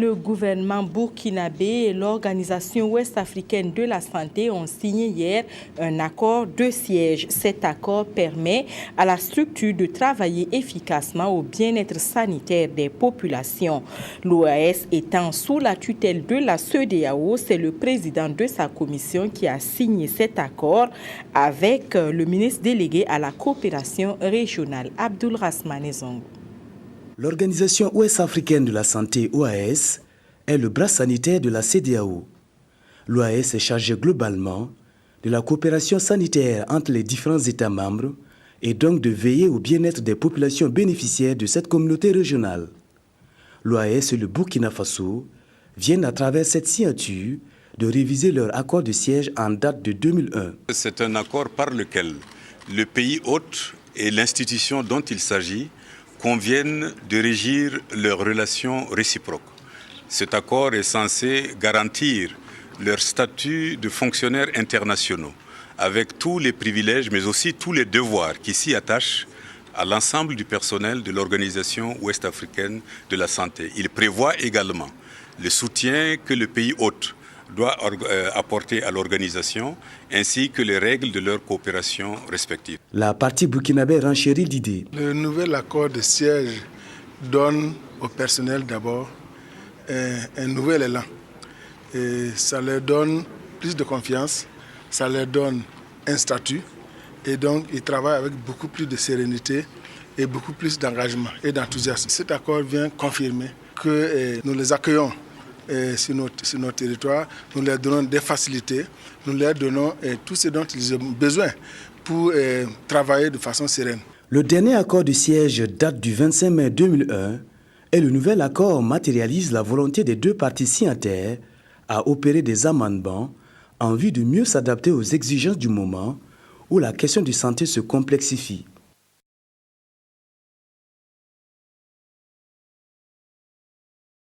Le gouvernement burkinabé et l'Organisation ouest-africaine de la santé ont signé hier un accord de siège. Cet accord permet à la structure de travailler efficacement au bien-être sanitaire des populations. L'OAS étant sous la tutelle de la CEDEAO, c'est le président de sa commission qui a signé cet accord avec le ministre délégué à la coopération régionale, Abdoul Rasmane Zongo. L'Organisation ouest-africaine de la santé, OAS, est le bras sanitaire de la CEDEAO. L'OAS est chargée globalement de la coopération sanitaire entre les différents États membres et donc de veiller au bien-être des populations bénéficiaires de cette communauté régionale. L'OAS et le Burkina Faso viennent à travers cette signature de réviser leur accord de siège en date de 2001. C'est un accord par lequel le pays hôte et l'institution dont il s'agit conviennent de régir leurs relations réciproques. Cet accord est censé garantir leur statut de fonctionnaires internationaux, avec tous les privilèges mais aussi tous les devoirs qui s'y attachent à l'ensemble du personnel de l'Organisation ouest-africaine de la santé. Il prévoit également le soutien que le pays hôte doit apporter à l'organisation, ainsi que les règles de leur coopération respective. La partie burkinabé renchérit l'idée. Le nouvel accord de siège donne au personnel d'abord un nouvel élan. Et ça leur donne plus de confiance, ça leur donne un statut, et donc ils travaillent avec beaucoup plus de sérénité et beaucoup plus d'engagement et d'enthousiasme. Cet accord vient confirmer que nous les accueillons sur notre territoire, nous leur donnons des facilités, nous leur donnons tout ce dont ils ont besoin pour travailler de façon sereine. Le dernier accord de siège date du 25 mai 2001 et le nouvel accord matérialise la volonté des deux parties signataires à opérer des amendements en vue de mieux s'adapter aux exigences du moment où la question de santé se complexifie.